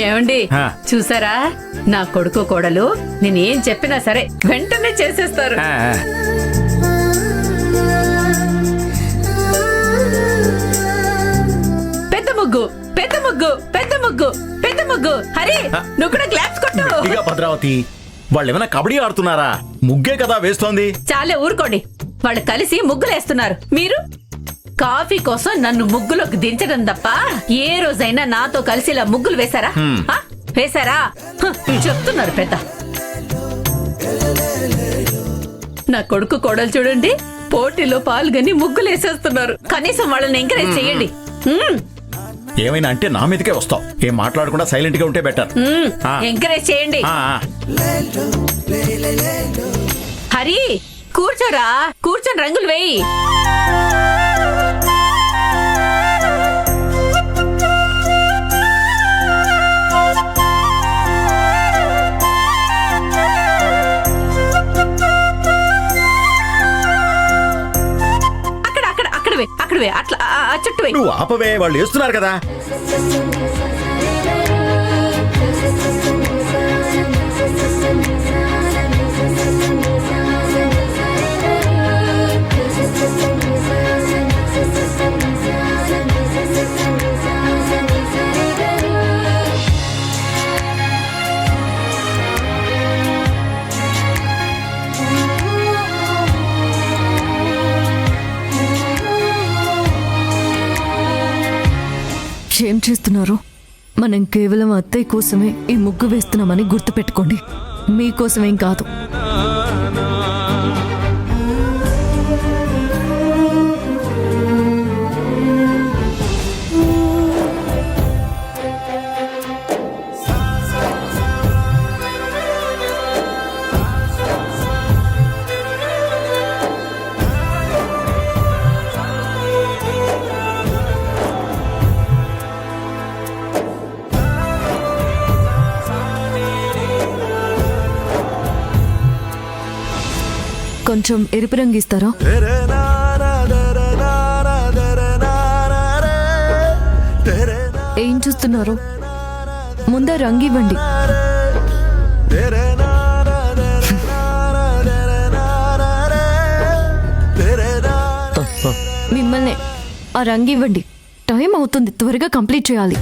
ఏమండి చూసారా, నా కొడుకు కోడలు నేనేం చెప్పినా సరే వెంటనే చేసేస్తారు. పెద్ద ముగ్గు పెద్ద ముగ్గు పెద్ద ముగ్గు పెద్ద ముగ్గు. హరి, నువ్వు కూడా క్లాప్స్ కొట్టు. భద్రావతి, వాళ్ళు ఏమైనా కబడ్డీ ఆడుతున్నారా? ముగ్గే కదా వేస్తోంది. చాలే ఊరుకోండి, వాళ్ళు కలిసి ముగ్గులేస్తున్నారు. మీరు కాఫీ కోసం నన్ను ముగ్గులోకి దించడం తప్ప ఏ రోజైనా నాతో కలిసి ఇలా ముగ్గులు వేశారా? వేశారా? చెప్తున్నారు పెద్ద. నా కొడుకు కోడలు చూడండి, పోటీలో పాల్గొని ముగ్గులు వేసేస్తున్నారు. కనీసం వాళ్ళని ఎంకరేజ్ చేయండి. ఏమైనా అంటే నా మీదకే వస్తావు. ఏం మాట్లాడకుండా సైలెంట్ గా ఉంటే బెటర్. ఎంకరేజ్ చేయండి. హరి, కూర్చోరా, కూర్చొని రంగులు వేయి. అక్కడవే అట్లా చుట్టూ. నువ్వు ఆపవే, వాళ్ళు వేస్తున్నారు కదా. ఏం చేస్తున్నారు? మనం కేవలం అత్తయ్య కోసమే ఈ ముగ్గు వేస్తున్నామని గుర్తుపెట్టుకోండి, మీకోసమేం కాదు. కొంచెం ఎరుపు రంగు ఇస్తారా? ఏం చూస్తున్నారు? ముందే రంగు ఇవ్వండి. మిమ్మల్ని ఆ రంగు ఇవ్వండి. టైం అవుతుంది, త్వరగా కంప్లీట్ చేయాలి.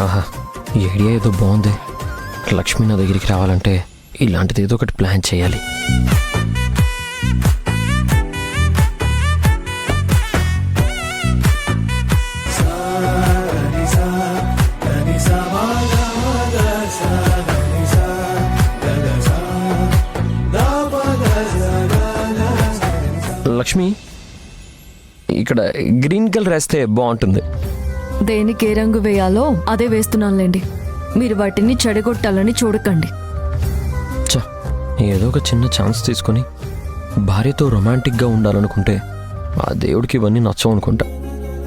ఆహా, ఈ ఐడియా ఏదో బాగుంది. లక్ష్మి నా దగ్గరికి రావాలంటే ఇలాంటిది ఏదో ఒకటి ప్లాన్ చేయాలి. లక్ష్మి, ఇక్కడ గ్రీన్ కలర్ వేస్తే బాగుంటుంది. దేనికి ఏ రంగు వేయాలో అదే వేస్తున్నానులేండి. మీరు వాటిని చెడగొట్టాలని చూడకండి. ఏదో ఒక చిన్న ఛాన్స్ తీసుకొని భార్యతో రొమాంటిక్గా ఉండాలనుకుంటే ఆ దేవుడికి ఇవన్నీ నచ్చవు అనుకుంటా.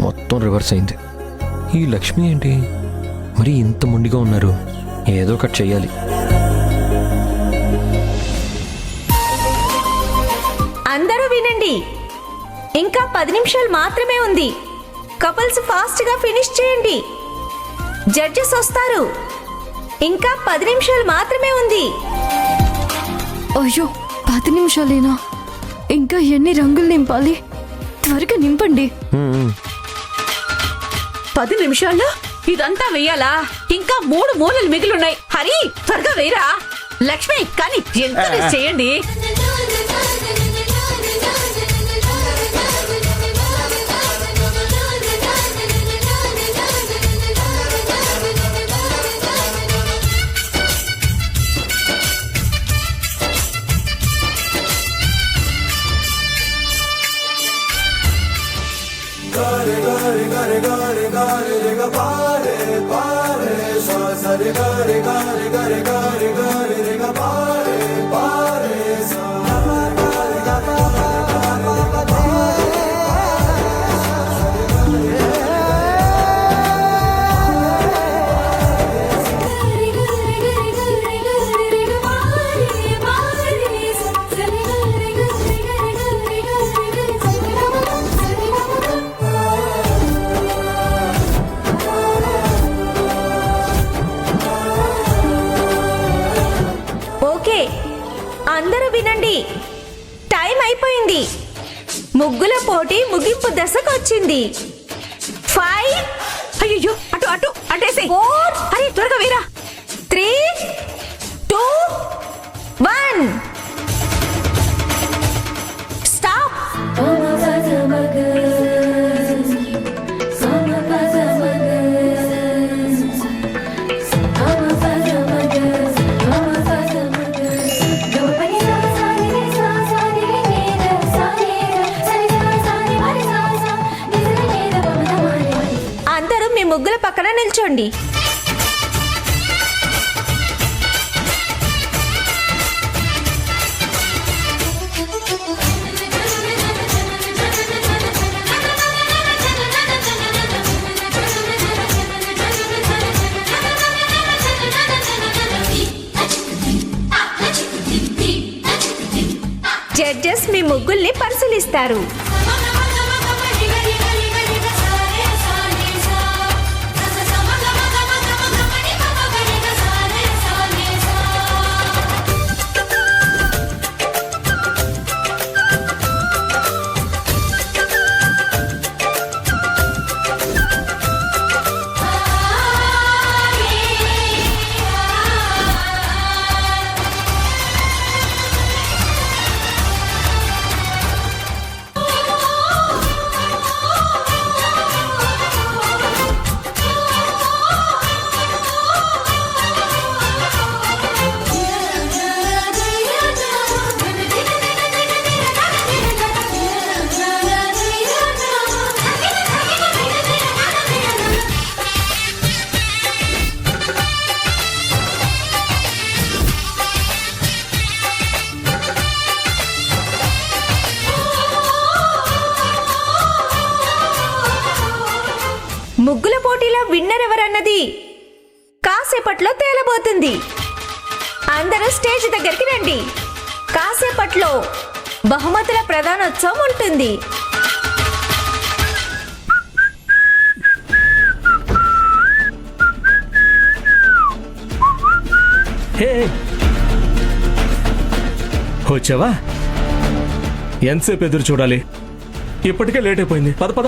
మొత్తం రివర్స్ అయింది. ఈ లక్ష్మి ఏంటి మరి ఇంత మొండిగా ఉన్నారు? ఏదో ఒకటి చెయ్యాలి. అందరూ వినండి, ఇంకా 10 నిమిషాలు మాత్రమే ఉంది. కపుల్స్ ఫాస్ట్ గా ఫినిష్ చేయండి. జడ్జెస్ వస్తారు. ఇంకా 10 నిమిషాలు మాత్రమే ఉంది. అయ్యో, 10 నిమిషాలేనా? ఇంకా ఎన్ని రంగులు నింపాలి? త్వరగా నింపండి. 10 నిమిషాల్లో ఇదంతా వెయ్యాలా? ఇంకా 3 మూలలు మిగిలిన్నాయి. హరి, త్వరగా వేయరా. లక్ష్మి, కానీ ఎంకరేజ్ చేయండి. Gare gare gare gare gare gare gare gare అందరూ వినండి, టైం అయిపోయింది. ముగ్గుల పోటీ ముగింపు దశకు వచ్చింది. 5, అయ్యో అటు అటు అటేసే 4, అరే త్వరగా వీరా 3, 2, 1. స్టాప్. అందరూ మీ ముగ్గుల పక్కన నిల్చోండి. జడ్జెస్ మీ ముగ్గుల్ని పరిశీలిస్తారు. ముగ్గుల పోటీలో విన్నర్ ఎవరన్నది కాసేపట్లో తేలబోతుంది. అందరూ స్టేజ్ దగ్గరికి రండి. కాసేపట్లో బహుమతుల ప్రధానోత్సవం ఉంటుంది. హే, వచ్చావా? ఎంతసేపు ఎదురు చూడాలి? ఇప్పటికే లేట్ అయిపోయింది. పద పద.